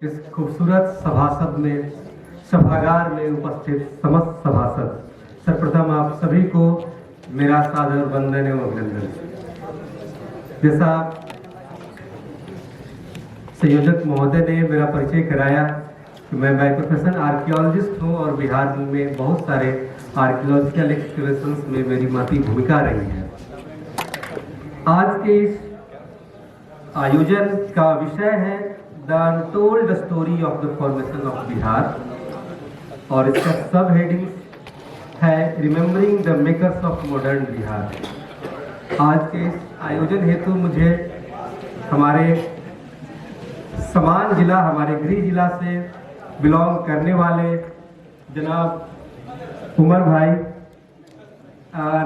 इस खूबसूरत सभासद में सभागार में उपस्थित समस्त सभासद, सर्वप्रथम आप सभी को मेरा सादर वंदन एवं अभिनंदन। जैसा संयोजक महोदय ने मेरा परिचय कराया कि मैं बाय प्रोफेशन आर्कियोलॉजिस्ट हूँ और बिहार में बहुत सारे आर्कियोलॉजिकल एक्सकवेशंस में मेरी महती भूमिका रही है। आज के इस आयोजन का विषय है the untold story of the formation of Bihar और इसका सब हेडिंग है remembering the makers of modern Bihar. आज के इस आयोजन हेतु मुझे हमारे समान जिला, हमारे गृह जिला से बिलोंग करने वाले जनाब उमर भाई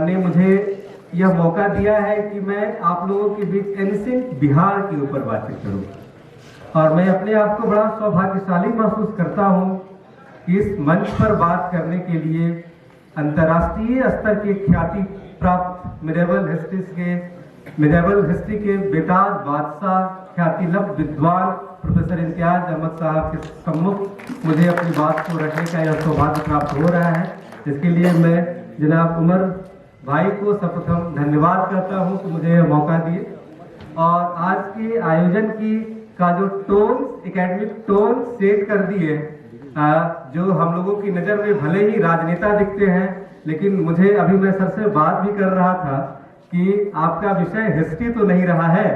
ने मुझे यह मौका दिया है कि मैं आप लोगों के बीच एंशिएंट बिहार के ऊपर बातचीत करूं और मैं अपने आप को बड़ा सौभाग्यशाली महसूस करता हूं कि इस मंच पर बात करने के लिए अंतर्राष्ट्रीय स्तर के ख्याति प्राप्त मिडेवल हिस्ट्री के बेताज बादशाह, ख्याति लब्ध विद्वान प्रोफेसर इम्तियाज अहमद साहब के सम्मुख मुझे अपनी बात को रखने का यह सौभाग्य प्राप्त हो रहा है। इसके लिए मैं जनाब उमर भाई को सर्वप्रथम धन्यवाद करता हूं कि मुझे यह मौका दिए। और आज के आयोजन का जो टोन, एकेडमिक टोन सेट कर दिए, जो हम लोगों की नज़र में भले ही राजनेता दिखते हैं, लेकिन मुझे अभी मैं सर से बात भी कर रहा था कि आपका विषय हिस्ट्री तो नहीं रहा है,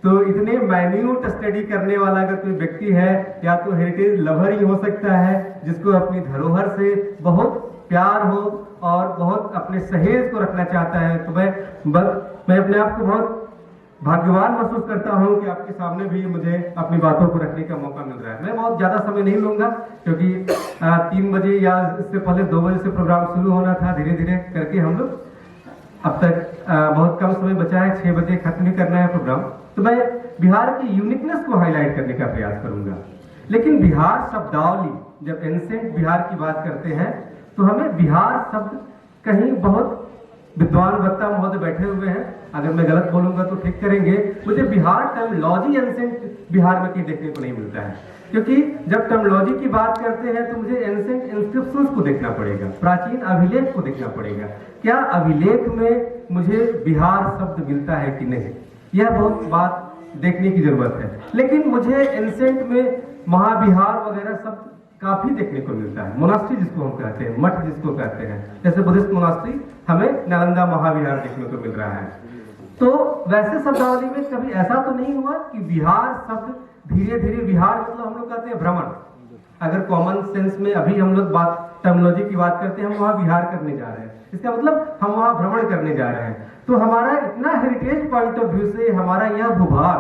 तो इतने माइन्यूट स्टडी करने वाला अगर कोई व्यक्ति है या तो हेरिटेज लवर ही हो सकता है, जिसको अपनी धरोहर से बहुत प्यार हो और बहुत अपने सहेज को रखना चाहता है। तो मैं अपने आप को बहुत भाग्यवान महसूस करता हूं कि आपके सामने भी मुझे अपनी बातों को रखने का मौका मिल रहा है। मैं बहुत ज़्यादा समय नहीं लूँगा क्योंकि 3 बजे या इससे पहले 2 बजे से प्रोग्राम शुरू होना था। धीरे धीरे करके हम लोग अब तक बहुत कम समय बचा है, 6 बजे खत्म भी करना है प्रोग्राम। तो मैं बिहार की यूनिकनेस को हाईलाइट करने का प्रयास करूँगा। लेकिन बिहार शब्दावली, जब एंशिएंट बिहार की बात करते हैं तो हमें बिहार शब्द कहीं बहुत विद्वान वक्ता महोदय बैठे हुए हैं, अगर मैं गलत बोलूंगा तो ठीक करेंगे, मुझे बिहार टर्मिनोलॉजी एंशिएंट बिहार में कहीं देखने को नहीं मिलता है। क्योंकि जब टर्मिनोलॉजी की बात करते हैं तो मुझे एंशिएंट इंस्क्रिप्शंस को देखना पड़ेगा, प्राचीन अभिलेख को देखना पड़ेगा। क्या अभिलेख में मुझे बिहार शब्द मिलता है कि नहीं, यह बहुत बात देखने की जरूरत है। लेकिन मुझे एंशिएंट में महाबिहार वगैरह शब्द काफी देखने को मिलता है। मोनास्ट्री जिसको हम कहते हैं, मठ जिसको कहते हैं, जैसे बुद्धिस्ट मोनास्ट्री हमें नालंदा महाविहार देखने को मिल रहा है। तो वैसे शब्दावली में कभी ऐसा तो नहीं हुआ कि बिहार शब्द धीरे धीरे, बिहार मतलब हम लोग कहते हैं भ्रमण, अगर कॉमन सेंस में अभी हम लोग टर्मिनोलॉजी की बात करते हैं, हम वहाँ विहार करने जा रहे हैं, इसका मतलब हम वहाँ भ्रमण करने जा रहे हैं। तो हमारा इतना हेरिटेज पॉइंट ऑफ व्यू से हमारा यह भूभाग,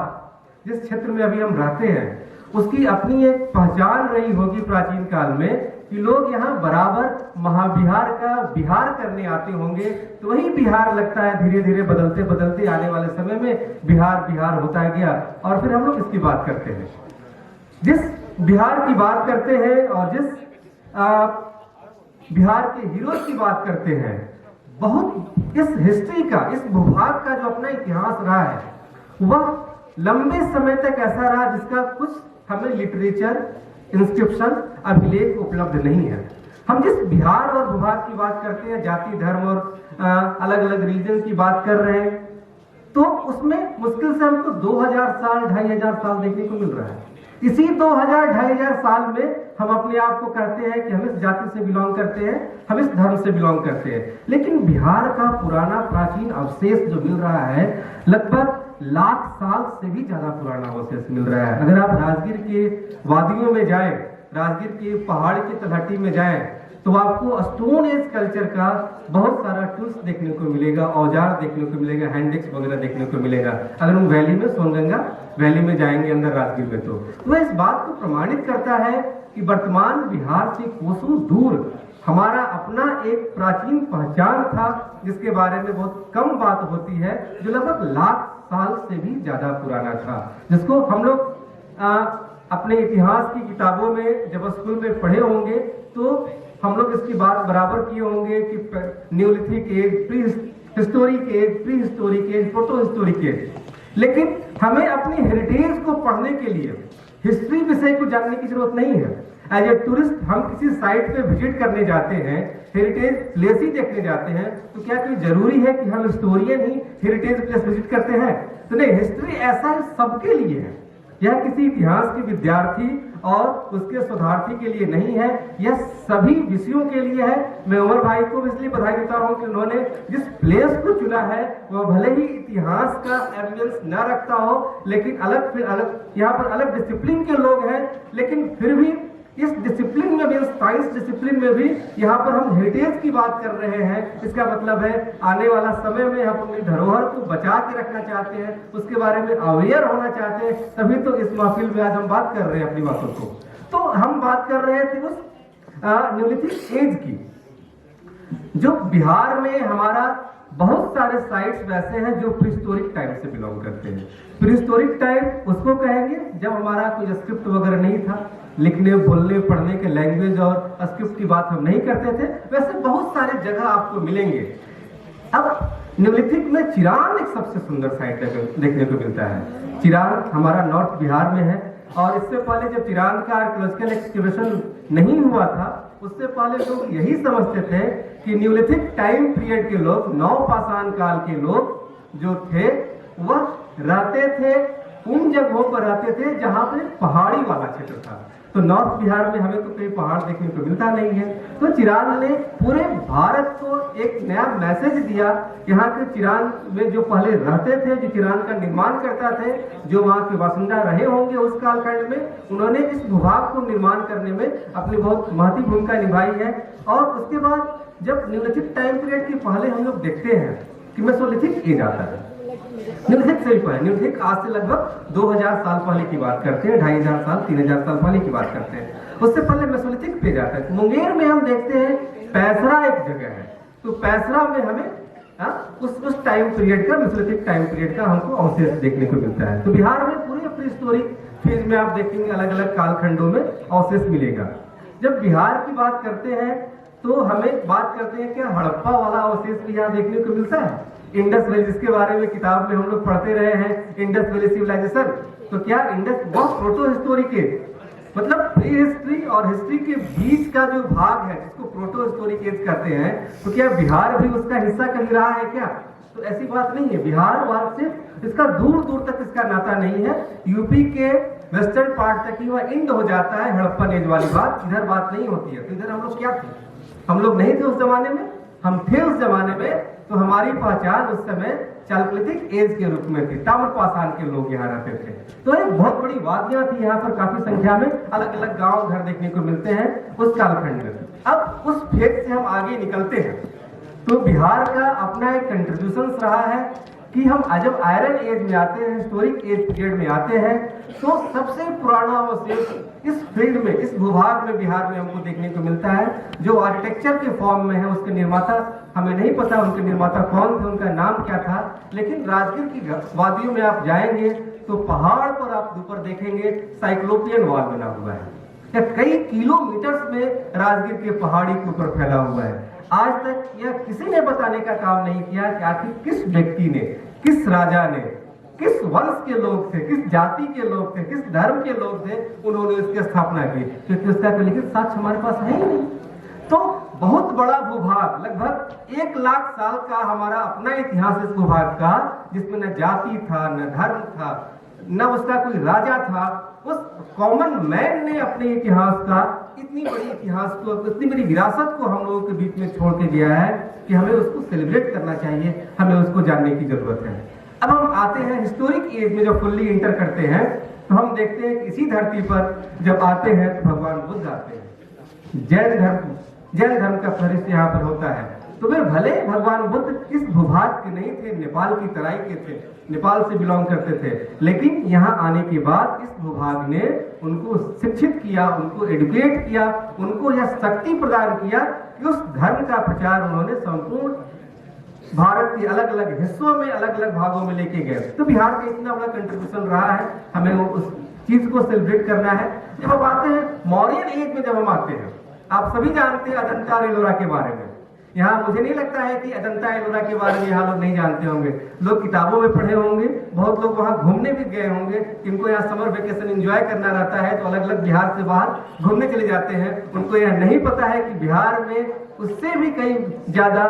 जिस क्षेत्र में अभी हम रहते हैं, उसकी अपनी एक पहचान रही होगी प्राचीन काल में कि लोग यहाँ बराबर महाविहार का विहार करने आते होंगे। तो वही बिहार लगता है धीरे धीरे बदलते बदलते आने वाले समय में बिहार होता गया। और फिर हम लोग इसकी बात करते हैं, जिस बिहार की बात करते हैं और जिस बिहार के हीरोज की बात करते हैं, बहुत इस हिस्ट्री का, इस भूभाग का जो अपना इतिहास रहा है, वह लंबे समय तक ऐसा रहा जिसका कुछ हमें लिटरेचर, इंस्क्रिप्शन, अभिलेख उपलब्ध नहीं है। हम जिस बिहार और भूभाग की बात करते हैं, जाति, धर्म और अलग अलग रीजन की बात कर रहे हैं, तो उसमें मुश्किल से हमको 2000 साल, 2500 साल देखने को मिल रहा है। इसी 2000-2500 साल में हम अपने आप को कहते हैं कि हम इस जाति से बिलोंग करते हैं, हम इस धर्म से बिलोंग करते हैं। लेकिन बिहार का पुराना प्राचीन अवशेष जो मिल रहा है, लगभग लाख साल से भी ज्यादा पुराना अवशेष मिल रहा है। अगर आप राजगीर के वादियों में जाएं, राजगीर के पहाड़ की तलहटी में जाएं, तो आपको स्टोन एज कल्चर का बहुत सारा टूल्स देखने को मिलेगा, औजार देखने को मिलेगा, हैंडिक्स वगैरह देखने को मिलेगा। अगर हम वैली में, सोनगंगा वैली में जाएंगे अंदर राजगीर में, तो वह इस बात को प्रमाणित करता है कि वर्तमान बिहार से कोसों दूर हमारा अपना एक प्राचीन पहचान था, जिसके बारे में बहुत कम बात होती है, जो लगभग लाख साल से भी ज्यादा पुराना था, जिसको हम लोग अपने इतिहास की किताबों में जब स्कूल में पढ़े होंगे तो हम लोग इसकी बात बराबर किए होंगे कि neolithic age, prehistoric age, prehistoric age, protohistoric age. लेकिन हमें अपनी हेरिटेज को पढ़ने के लिए हिस्ट्री विषय को जानने की जरूरत नहीं है। एज ए टूरिस्ट हम किसी साइट पे विजिट करने जाते हैं, हेरिटेज प्लेस ही देखने जाते हैं, तो क्या कोई जरूरी है कि हम हिस्टोरियन ही हेरिटेज प्लेस विजिट करते हैं? तो नहीं, हिस्ट्री ऐसा है सबके लिए है। यह किसी इतिहास के विद्यार्थी और उसके शोधार्थी के लिए नहीं है, यह सभी विषयों के लिए है। मैं उमर भाई को इसलिए बधाई देता हूं कि उन्होंने जिस प्लेस को चुना है वह भले ही इतिहास का एविडेंस न रखता हो, लेकिन अलग यहाँ पर अलग डिसिप्लिन के लोग हैं, लेकिन फिर भी इस डिसिप्लिन में भी, साइंस डिसिप्लिन में भी यहाँ पर हम हेरिटेज की बात कर रहे हैं। इसका मतलब है आने वाला समय में हम अपनी धरोहर को बचा के रखना चाहते हैं, उसके बारे में अवेयर होना चाहते हैं, तभी तो इस महफिल में आज हम बात कर रहे हैं अपनी बातों को। तो हम बात कर रहे थे उस न्यूलिथिक एज की, जो बिहार में हमारा बहुत सारे साइट्स वैसे हैं जो प्रीहिस्टोरिक टाइम से बिलोंग करते हैं। प्रीहिस्टोरिक टाइम उसको कहेंगे जब हमारा कोई स्क्रिप्ट वगैरह नहीं था, लिखने बोलने पढ़ने के लैंग्वेज और स्क्रिप्ट की बात हम नहीं करते थे। वैसे बहुत सारे जगह आपको मिलेंगे। अब न्यूलिथिक में चिरान एक सबसे सुंदर साइट देखने को मिलता है। चिरान हमारा नॉर्थ बिहार में है, और इससे पहले जब चिरान का आर्कियोलॉजिकल एक्सकैवेशन नहीं हुआ था, उससे पहले लोग यही समझते थे कि न्यूलिथिक टाइम पीरियड के लोग, नवपाषाण काल के लोग जो थे वह रहते थे उन जगहों पर रहते थे जहां पे पहाड़ी वाला क्षेत्र था। तो नॉर्थ बिहार में हमें तो कोई पहाड़ देखने को मिलता नहीं है। तो चिरान ने पूरे भारत को एक नया मैसेज दिया। यहाँ के चिरान में जो पहले रहते थे, जो चिरान का निर्माण करता थे, जो वहाँ के बासिंदा रहे होंगे उस कालखंड में, उन्होंने इस भूभाग को निर्माण करने में अपनी बहुत महत्वपूर्ण भूमिका निभाई है। और उसके बाद जब न्यूलिथिक टाइम पीरियड के पहले हम लोग देखते हैं कि मेसोलिथिक एज आता है। न्यूलिथिक से भी पहले, न्यूलिथिक आज से लगभग 2000 साल पहले की बात करते हैं, 2500 साल 3000 साल पहले की बात करते हैं। उससे पहले मेसोलिथिक पे जाता है। मुंगेर में हम देखते हैं पैसरा एक जगह है, तो पैसरा में हमें उस टाइम पीरियड का, मेसोलिथिक टाइम पीरियड का हमको अवशेष देखने को मिलता है। तो बिहार में पूरे प्रीहिस्टोरिक फेज में आप देखेंगे अलग अलग कालखंडों में अवशेष मिलेगा। जब बिहार की बात करते हैं तो हमें बात करते हैं क्या हड़प्पा वाला अवशेष भी यहाँ देखने को मिलता है। इंडस वैली, जिसके बारे में किताब में हम लोग पढ़ते रहे हैं, इंडस वैली सिविलाइजेशन। तो क्या इंडस बहुत प्रोटो हिस्टोरिक है, मतलब प्री हिस्ट्री और हिस्ट्री के बीच का जो भाग है जिसको प्रोटो हिस्टोरिक एज कहते हैं, तो क्या बिहार भी उसका हिस्सा कहीं रहा है क्या? तो ऐसी बात नहीं है। बिहार वाद से इसका दूर दूर तक इसका नाता नहीं है। यूपी के वेस्टर्न पार्ट तक ही वह इंड हो जाता है हड़प्पन एज वाली बात, इधर बात नहीं होती है। तो इधर हम लोग क्या थे? हम लोग नहीं थे उस जमाने में, हम थे उस जमाने में। तो हमारी पहचान उस समय चालकोलिथिक एज के रूप में थी, ताम्रपाषाण के लोग यहाँ रहते थे। तो एक बहुत बड़ी वादियां थी, यहाँ पर काफी संख्या में अलग अलग गांव घर देखने को मिलते हैं उस कालखंड में। अब उस फेज से हम आगे निकलते हैं तो बिहार का अपना एक कंट्रीब्यूशन रहा है कि हम जब आयरन एज में आते हैं, हिस्टोरिक एज पीरियड में आते हैं, तो सबसे पुराना अवशेष इस फील्ड में, इस भूभाग में बिहार में हमको देखने को मिलता है, जो आर्किटेक्चर के फॉर्म में है। उसके निर्माता हमें नहीं पता, उनके निर्माता कौन थे, उनका नाम क्या था, लेकिन राजगीर की वादियों में आप जाएंगे तो पहाड़ पर आप ऊपर देखेंगे साइक्लोपियन वॉल बना हुआ है, या कई किलोमीटर्स में राजगीर के पहाड़ी के ऊपर फैला हुआ है। आज तक यह किसी ने बताने का काम नहीं किया कि आखिर किस व्यक्ति ने, किस राजा ने, किस वंश के लोग थे, किस जाति के लोग थे, किस धर्म के लोग थे, उन्होंने इसकी स्थापना की, क्योंकि उसका कोई लिखित साक्ष्य हमारे पास है ही नहीं। तो बहुत बड़ा भूभाग, लगभग 1 लाख साल का हमारा अपना इतिहास इस भूभाग का, जिसमें न जाति था, न धर्म था, न उसका कोई राजा था। उस कॉमन मैन ने अपने इतिहास का, इतनी बड़ी इतिहास को, इतनी बड़ी विरासत को हम लोगों के बीच में छोड़ के गया है कि हमें उसको सेलिब्रेट करना चाहिए, हमें उसको जानने की जरूरत है। अब हम आते हैं हिस्टोरिक एज में, जब फुल्ली इंटर करते हैं तो हम देखते हैं कि इसी धरती पर जब आते हैं तो भगवान बुद्ध आते हैं। जैन धर्म का प्रवेश यहाँ पर होता है। तो वे भले भगवान बुद्ध इस भूभाग के नहीं थे, नेपाल की तराई के थे, नेपाल से बिलोंग करते थे, लेकिन यहाँ आने के बाद इस भूभाग ने उनको शिक्षित किया, उनको एडुकेट किया, उनको यह शक्ति प्रदान किया कि उस धर्म का प्रचार उन्होंने संपूर्ण भारत के अलग अलग हिस्सों में, अलग अलग भागों में लेके गए। तो बिहार का इतना बड़ा कंट्रीब्यूशन रहा है, हमें उस चीज को सेलिब्रेट करना है। जब हम आते हैं मौर्यन एज में, जब हम आते हैं, आप सभी जानते हैं अजंता एलोरा के बारे में। यहाँ मुझे नहीं लगता है कि अजंता एलोरा के बारे में यहाँ लोग नहीं जानते होंगे। लोग किताबों में पढ़े होंगे, बहुत लोग वहाँ घूमने भी गए होंगे। इनको यहाँ समर वेकेशन एंजॉय करना रहता है तो अलग अलग बिहार से बाहर घूमने चले जाते हैं। उनको यह नहीं पता है कि बिहार में उससे भी कई ज्यादा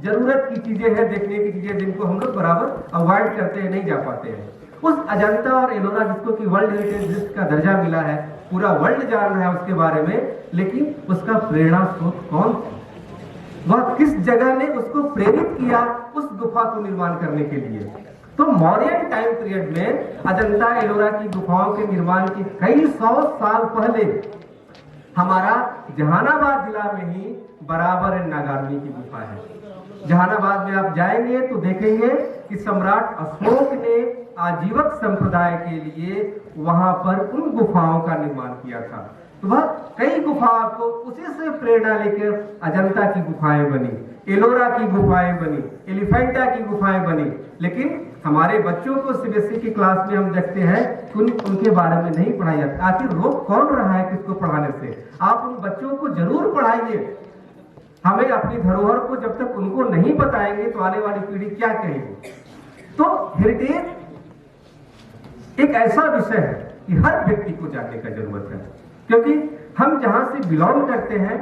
जरूरत की चीजें हैं, देखने की चीजें, जिनको हम लोग बराबर अवॉइड करते हैं, नहीं जा पाते हैं। उस अजंता और एलोरा जिसको कि वर्ल्ड हेरिटेज लिस्ट का दर्जा मिला है, पूरा वर्ल्ड जान रहा है उसके बारे में, लेकिन उसका प्रेरणा स्रोत कौन था? वह किस जगह ने उसको प्रेरित किया उस गुफा को निर्माण करने के लिए? तो मौर्य टाइम पीरियड में अजंता एलोरा की गुफाओं के निर्माण की कई 100 साल पहले हमारा जहानाबाद जिला में ही बराबर नागार्जुनी की गुफा है। जहानाबाद में आप जाएंगे तो देखेंगे कि सम्राट अशोक ने आजीवक संप्रदाय के लिए वहां पर उन गुफाओं का निर्माण किया था। तो वह कई गुफाओं को उसी से प्रेरणा लेकर अजंता की गुफाएं बनी, एलोरा की गुफाएं बनी, एलिफेंटा की गुफाएं बनी। लेकिन हमारे बच्चों को सीबीएसई की क्लास में हम देखते हैं कि उनके बारे में नहीं पढ़ाया जाता। आखिर रोक कौन रहा है किसको पढ़ाने से? आप उन बच्चों को जरूर पढ़ाइए। हमें अपनी धरोहर को जब तक उनको नहीं बताएंगे तो आने वाली पीढ़ी क्या कहेगी? तो हेरिटेज एक ऐसा विषय है कि हर व्यक्ति को जानने का जरूरत है, क्योंकि हम जहां से बिलोंग करते हैं,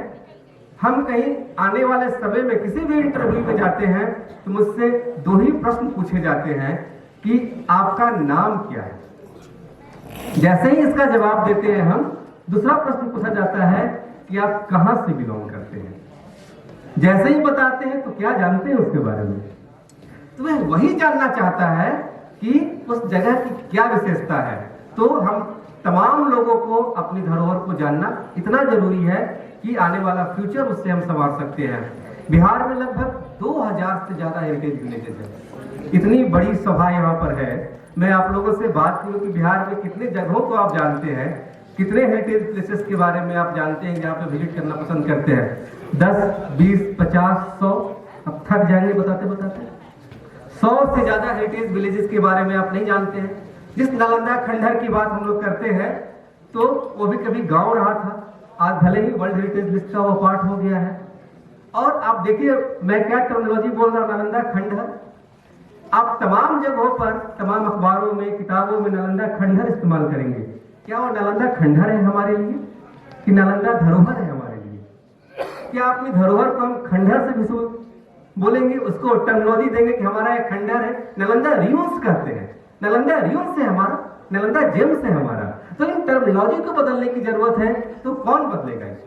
हम कहीं आने वाले समय में किसी भी इंटरव्यू में जाते हैं तो मुझसे 2 ही प्रश्न पूछे जाते हैं कि आपका नाम क्या है। जैसे ही इसका जवाब देते हैं हम, दूसरा प्रश्न पूछा जाता है कि आप कहां से बिलोंग करते हैं। जैसे ही बताते हैं तो क्या जानते हैं उसके बारे में? तो वह वही जानना चाहता है कि उस जगह की क्या विशेषता है। तो हम तमाम लोगों को अपनी धरोहर को जानना इतना जरूरी है कि आने वाला फ्यूचर उससे हम संवार सकते हैं। बिहार में लगभग 2000 से ज्यादा हेरिटेज विलेजेस है। इतनी बड़ी सभा यहाँ पर है। मैं आप लोगों से बात करूं कि बिहार में कितने जगहों को आप जानते हैं, कितने हेरिटेज प्लेसेस के बारे में आप जानते हैं जहाँ पे विजिट करना पसंद करते हैं? 10, 20, 50, 100, अब थक जाएंगे बताते बताते। 100 से ज्यादा हेरिटेज विलेजेस के बारे में आप नहीं जानते हैं। जिस नालंदा खंडहर की बात हम लोग करते हैं तो वो भी कभी गांव रहा था, आज भले ही वर्ल्ड हेरिटेज लिस्ट का वो पार्ट हो गया है। और आप देखिए मैं क्या टर्मिनोलॉजी बोल रहा हूं, नालंदा खंडहर। आप तमाम जगहों पर, तमाम अखबारों में, किताबों में नालंदा खंडहर इस्तेमाल करेंगे। क्या वो नालंदा खंडहर है हमारे लिए कि नालंदा धरोहर है हमारे लिए? क्या अपनी धरोहर को हम खंडहर से भी बोलेंगे, उसको टर्मिनोलॉजी देंगे कि हमारा एक खंडहर है? नालंदा रियून्स कहते हैं, नालंदा रियून्स है हमारा, नालंदा जेम्स है हमारा। तो इन टर्मिनोलॉजी को बदलने की जरूरत है। तो कौन बदलेगा इसको?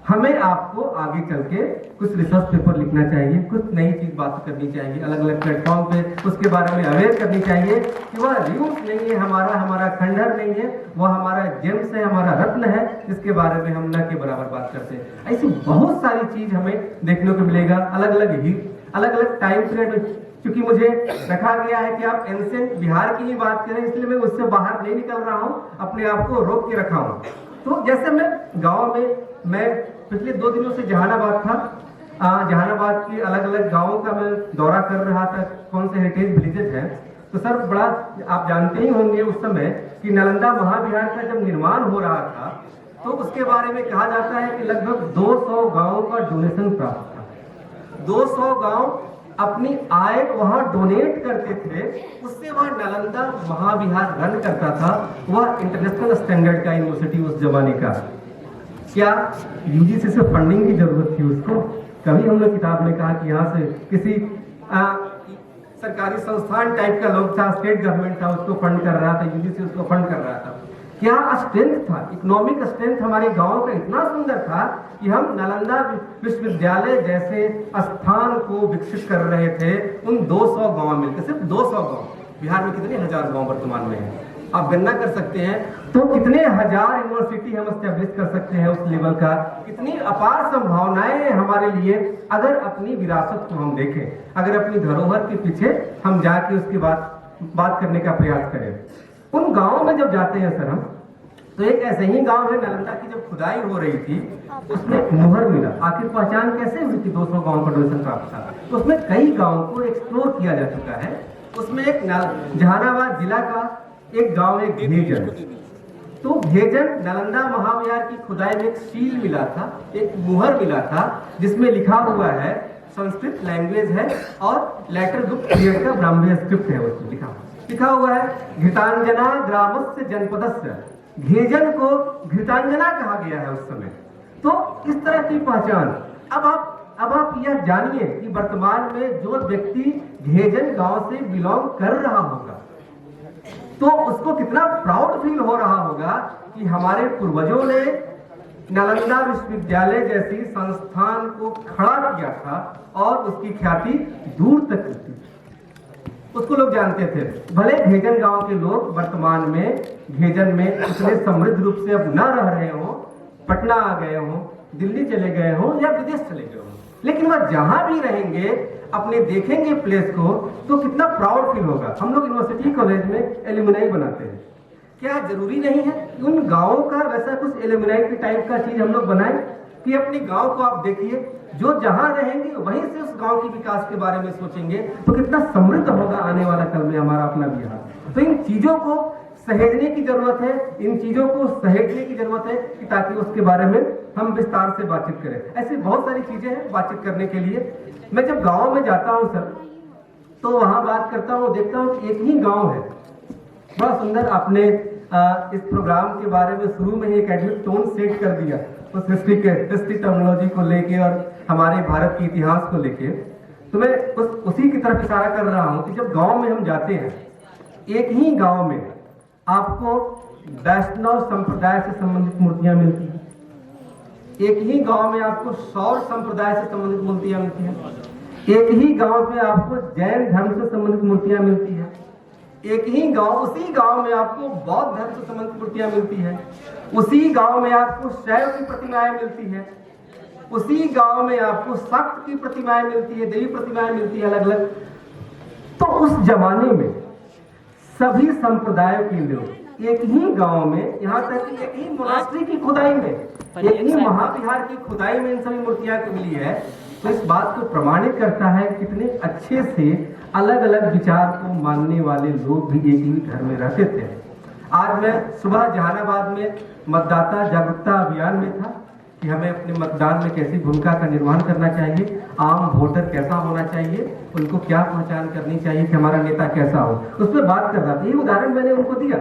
हमें आपको आगे चल के कुछ रिसर्च पेपर लिखना चाहिए, कुछ नई चीज बात करनी चाहिए, अलग अलग प्लेटफॉर्म पे उसके बारे में अवेयर करनी चाहिए कि वह रियून्स नहीं है हमारा, हमारा खंडहर नहीं है, वह हमारा जेम्स है, हमारा रत्न है, जिसके बारे में हम न के बराबर बात करते हैं। ऐसी बहुत सारी चीज हमें देखने को मिलेगा अलग अलग टाइम पीरियड में। क्योंकि मुझे रखा गया है कि आप एंशिएंट बिहार की ही बात करें, इसलिए मैं उससे बाहर नहीं निकल रहा हूँ, अपने आप को रोक के रखा हूँ। तो जैसे मैं गाँव में, मैं पिछले 2 दिनों से जहानाबाद था, जहानाबाद के अलग अलग गांवों का मैं दौरा कर रहा था, कौन से हेरिटेज विलेजेस हैं। तो सर बड़ा आप जानते ही होंगे उस समय कि नालंदा महाविहार का जब निर्माण हो रहा था तो उसके बारे में कहा जाता है कि लगभग 200 गांवों का डोनेशन प्राप्त था। 200 गांव अपनी आय वहां डोनेट करते थे, उससे वह नालंदा महाविहार रन करता था। वह इंटरनेशनल स्टैंडर्ड का यूनिवर्सिटी उस जमाने का। क्या यूजीसी से फंडिंग की जरूरत थी उसको? कभी हमने किताब में कहा कि यहाँ से किसी सरकारी संस्थान टाइप का लोग था, स्टेट गवर्नमेंट था, उसको फंड कर रहा था, यूजीसी उसको फंड कर रहा था। क्या स्ट्रेंथ था, इकोनॉमिक स्ट्रेंथ हमारे गांव का इतना सुंदर था कि हम नालंदा विश्वविद्यालय जैसे स्थान को विकसित कर रहे थे उन 200 गांव मिलकर। सिर्फ 200 गांव, बिहार में कितने हजार गांव वर्तमान में हैं आप गणना कर सकते हैं। तो कितने हजार यूनिवर्सिटी हम एस्टेब्लिश कर सकते हैं उस लेवल का। कितनी अपार संभावनाएं हमारे लिए अगर अपनी विरासत को हम देखें, अगर अपनी धरोहर के पीछे हम जाके उसकी बात करने का प्रयास करें। उन गांवों में जब जाते हैं सर हम, तो एक ऐसे ही गांव है नालंदा की, जब खुदाई हो रही थी उसमें मुहर मिला। आखिर पहचान कैसे हुई कि 200 गांव का डोनेशन प्राप्त था? तो उसमें कई गांवों को एक्सप्लोर किया जा चुका है। उसमें एक जहानाबाद जिला का एक गांव है घेजर। तो भेजन नालंदा महाविहार की खुदाई में एक सील मिला था, एक मुहर मिला था, जिसमें लिखा हुआ है, संस्कृत लैंग्वेज है और लेटर गुप्त पीरियड का ब्राह्मी स्क्रिप्ट है, उसमें लिखा हुआ है घृतांजना ग्रामस्य जनपदस्य। घेजन को घृतांजना कहा गया है उस समय। तो इस तरह की पहचान। अब आप यह जानिए कि वर्तमान में जो व्यक्ति घेजन गांव से बिलोंग कर रहा होगा तो उसको कितना प्राउड फील हो रहा होगा कि हमारे पूर्वजों ने नालंदा विश्वविद्यालय जैसी संस्थान को खड़ा किया था और उसकी ख्याति दूर तक थी, उसको लोग जानते थे। भले घेजन गांव के लोग वर्तमान में घेजन में इतने समृद्ध रूप से अब न रह रहे हो, पटना आ गए हो, दिल्ली चले गए हो या विदेश चले गए हो, लेकिन वह जहां भी रहेंगे अपने देखेंगे प्लेस को तो कितना प्राउड फील होगा। हम लोग यूनिवर्सिटी कॉलेज में एल्यूमिनाई बनाते हैं, क्या जरूरी नहीं है कि उन गांवों का वैसा कुछ एल्यूमिनाई की टाइप का चीज हम लोग बनाएं कि अपने गांव को आप देखिए, जो जहां रहेंगे वहीं से उस गांव के विकास के बारे में सोचेंगे तो कितना समृद्ध होगा आने वाला कल में हमारा अपना बिहार। तो इन चीजों को सहेजने की जरूरत है, इन चीजों को सहेजने की जरूरत है कि ताकि उसके बारे में हम विस्तार से बातचीत करें। ऐसी बहुत सारी चीजें हैं बातचीत करने के लिए। मैं जब गांव में जाता हूं सर तो वहां बात करता हूं, देखता हूं कि एक ही गांव है। बड़ा सुंदर आपने इस प्रोग्राम के बारे में शुरू में ही एकेडमिक टोन सेट कर दिया उस हिस्ट्री टर्मिनोलॉजी को लेके और हमारे भारत के इतिहास को लेके। तो मैं उसी की तरफ इशारा कर रहा हूं कि जब गांव में हम जाते हैं, एक ही गांव में आपको वैष्णव संप्रदाय से संबंधित मूर्तियां मिलती हैं, एक ही गांव में आपको सौर संप्रदाय से संबंधित मूर्तियां मिलती हैं, एक ही गांव में आपको जैन धर्म से संबंधित मूर्तियां मिलती हैं, एक ही गांव उसी गांव में आपको बौद्ध धर्म से संबंधित मूर्तियां मिलती हैं, उसी गांव में आपको शैव की प्रतिमाएं मिलती है, उसी गांव में आपको शक्त की प्रतिमाएं मिलती है, देवी प्रतिमाएं मिलती है अलग अलग। तो उस जमाने में सभी संप्रदायों के लोग एक ही गांव में, यहाँ तक कि एक ही मोनास्ट्री की खुदाई में, एक ही महाविहार की खुदाई में इन सभी मूर्तियां मिली है। तो इस बात को प्रमाणित करता है कितने अच्छे से अलग अलग विचार को मानने वाले लोग भी एक ही घर में रहते थे। आज मैं सुबह जहानाबाद में मतदाता जागरूकता अभियान में था कि हमें अपने मतदान में कैसी भूमिका का निर्वहन करना चाहिए, आम वोटर कैसा होना चाहिए, उनको क्या पहचान करनी चाहिए कि हमारा नेता कैसा हो, उस पर बात कर रहा था। ये उदाहरण मैंने उनको दिया।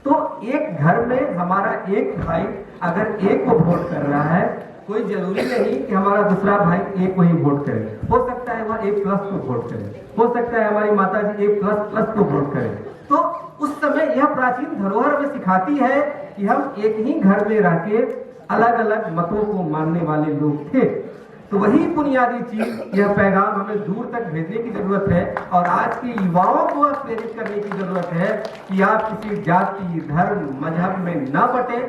तो एक घर में हमारा एक भाई अगर एक को वोट कर रहा है, कोई जरूरी नहीं कि हमारा दूसरा भाई एक को ही वोट करे। हो सकता है वह एक प्लस को वोट करे, हो सकता है हमारी माता जी एक प्लस को वोट करे। तो उस समय यह प्राचीन धरोहर हमें सिखाती है कि हम एक ही घर में रह के अलग अलग मतों को मानने वाले लोग थे। तो वही बुनियादी चीज, यह पैगाम हमें दूर तक भेजने की जरूरत है और आज के युवाओं को प्रेरित करने की जरूरत है कि आप किसी जाति, धर्म, मजहब में न बटे,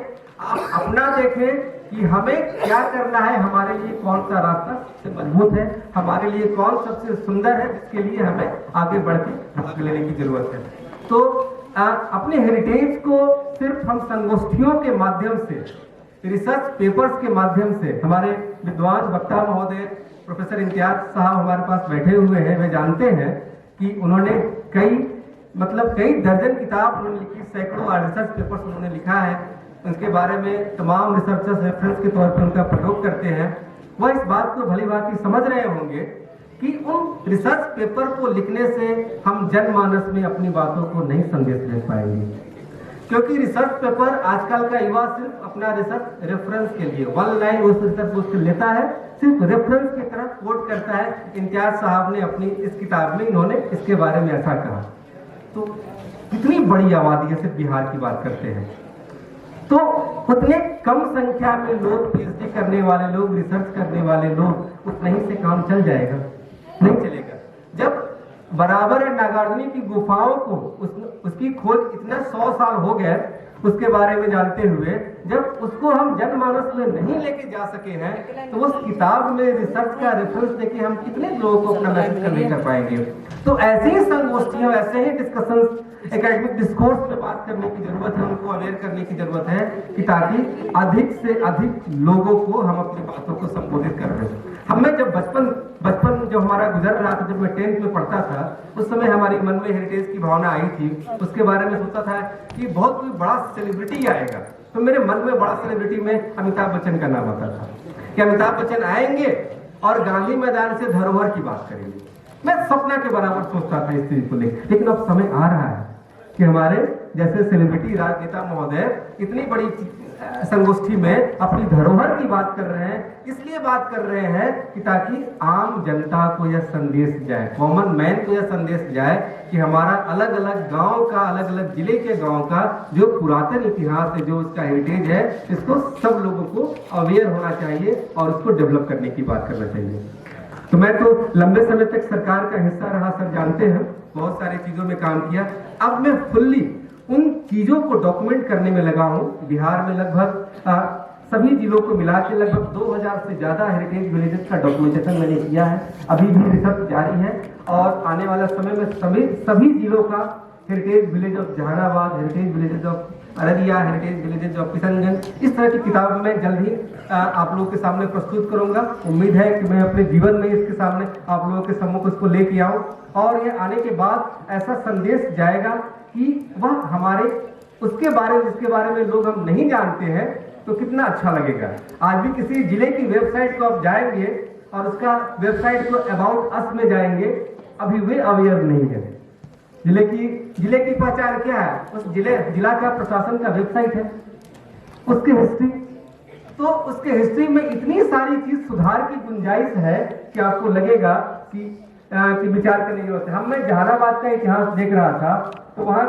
आप अपना देखें कि हमें क्या करना है, हमारे लिए कौन सा रास्ता सबसे मजबूत है, हमारे लिए कौन सबसे सुंदर है, जिसके लिए हमें आगे बढ़ के भाग लेने की जरूरत है। तो अपने हेरिटेज को सिर्फ हम संगोष्ठियों के माध्यम से, रिसर्च पेपर्स के माध्यम से, हमारे विद्वान वक्ता महोदय प्रोफेसर इम्तियाज साहब हमारे पास बैठे हुए हैं, वे जानते हैं कि उन्होंने कई दर्जन किताब उन्होंने लिखी, सैकड़ों रिसर्च पेपर्स उन्होंने लिखा है, उसके बारे में तमाम रिसर्चर्स रेफरेंस के तौर पर उनका प्रयोग करते हैं। वह इस बात को भली भांति समझ रहे होंगे कि उन रिसर्च पेपर को लिखने से हम जनमानस में अपनी बातों को नहीं संदेश दे पाएंगे, क्योंकि रिसर्च पेपर आजकल का युवा सिर्फ अपना रिसर्च रेफरेंस के लिए वन लाइन उस रिसर्च उसको लेता है, सिर्फ रेफरेंस की तरह कोट करता है। इम्तियाज साहब ने अपनी इस किताब में इन्होंने इसके बारे में ऐसा कहा। तो कितनी बड़ी आबादी है, सिर्फ बिहार की बात करते हैं तो उतने कम संख्या में लोग, पीएचडी करने वाले लोग, रिसर्च करने वाले लोग, उतना ही से काम चल जाएगा? नहीं चलेगा। जब बराबर है नागार्जुनी की गुफाओं को उसकी खोज इतना 100 साल हो गए उसके बारे में जानते हुए, जब उसको हम जनमानस में नहीं लेके जा सके हैं तो उस किताब में रिसर्च का रेफरेंस देके हम कितने लोगों को अपना मैसेज कन्वे कर पाएंगे। तो ऐसे ही संगोष्ठियों, ऐसे ही डिस्कशन, एकेडमिक डिस्कोर्स पे बात करने की जरूरत है, उनको अवेयर करने की जरूरत है कि ताकि अधिक से अधिक लोगों को हम अपनी बातों को संबोधित कर रहे हैं। हमें जब बचपन जब हमारा गुजर रहा था, जब मैं 10th में पढ़ता था, उस समय हमारे मन में हेरिटेज की भावना आई थी। उसके बारे में सोचा था कि बहुत कोई बड़ा सेलिब्रिटी आएगा, तो मेरे मन में बड़ा सेलिब्रिटी में अमिताभ बच्चन का नाम आता था कि अमिताभ बच्चन आएंगे और गांधी मैदान से धरोहर की बात करेंगे। मैं सपना के बराबर सोचता था इस चीज को लेकर। लेकिन अब समय आ रहा है कि हमारे जैसे सेलिब्रिटी राजनेता महोदय इतनी बड़ी संगोष्ठी में अपनी धरोहर की बात कर रहे हैं। इसलिए बात कर रहे हैं कि ताकि आम जनता को यह संदेश जाए, कॉमन मैन को यह संदेश जाए कि हमारा अलग अलग गांव का, अलग अलग जिले के गांव का जो पुरातन इतिहास है, जो उसका हेरिटेज है, इसको सब लोगों को अवेयर होना चाहिए और उसको डेवलप करने की बात करना चाहिए। तो मैं तो लंबे समय तक सरकार का हिस्सा रहा, सर जानते हैं, बहुत सारी चीजों में काम किया। अब मैं फुल्ली उन चीजों को डॉक्यूमेंट करने में लगा हूं। बिहार में लगभग सभी जिलों को मिला के लगभग 2000 से ज्यादा हेरिटेज विलेजेस का डॉक्यूमेंटेशन मैंने किया है। अभी भी रिसर्च जारी है और आने वाला समय में सभी जिलों का heritage village of Jahanabad, heritage villages of Araria, heritage villages of Kishanganj, इस तरह की किताब मैं जल्द ही आप लोगों के सामने प्रस्तुत करूंगा। उम्मीद है कि मैं अपने जीवन में इसके सामने आप लोगों के सम्मुख उसको लेके आऊं और ये आने के बाद ऐसा संदेश जाएगा कि वह हमारे उसके बारे में, जिसके बारे में लोग हम नहीं जानते हैं, तो कितना अच्छा लगेगा। आज भी किसी जिले की वेबसाइट को आप जाएंगे और उसका वेबसाइट को अबाउट अस में जाएंगे, अभी वे अवेयर नहीं है। जिले की पहचान क्या है? उस जिला का प्रशासन का वेबसाइट है, उसकी हिस्ट्री, तो उसके हिस्ट्री में इतनी सारी चीज सुधार की गुंजाइश है कि आपको लगेगा कि विचार करने की जरूरत है। मैं जहानाबाद का इतिहास देख रहा था, तो वहां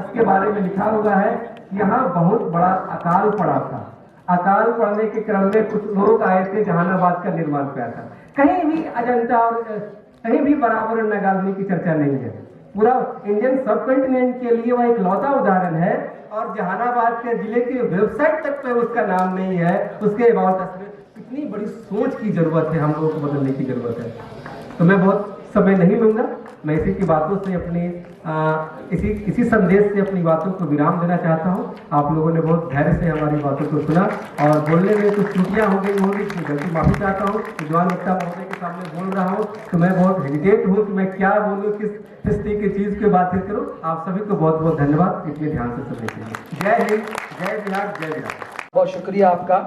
के बारे में लिखा हुआ है कि यहाँ बहुत बड़ा अकाल पड़ा था। अकाल पड़ने के क्रम में कुछ लोग आए थे, जहानाबाद का निर्माण किया था। कहीं भी अजंता और कहीं भी बराबर नगालनी की चर्चा नहीं है। पूरा इंडियन सब कॉन्टिनेंट के लिए वह एक लौता उदाहरण है और जहानाबाद के जिले की वेबसाइट तक पे उसका नाम नहीं है। उसके अबाउट अस में कितनी बड़ी सोच की जरूरत है, हम लोगों को बदलने की जरूरत है। तो मैं बहुत समय नहीं लूंगा, मैं इसी की बातों से इसी संदेश से अपनी बातों को विराम देना चाहता हूं। आप लोगों ने बहुत धैर्य से हमारी बातों को सुना और बोलने में कुछ त्रुटियां हो गई होंगी, इसमें गलती माफी चाहता हूं। विद्वान वक्ता महोदय के सामने बोल रहा हूं तो मैं बहुत हेजिटेट हूं कि मैं क्या बोलूं, किस हिस्ट्री की चीज की बात करूं। आप सभी को बहुत बहुत धन्यवाद इतने ध्यान से सुनने के लिए। जय हिंद, जय बिहार, जय बिहार। बहुत शुक्रिया आपका।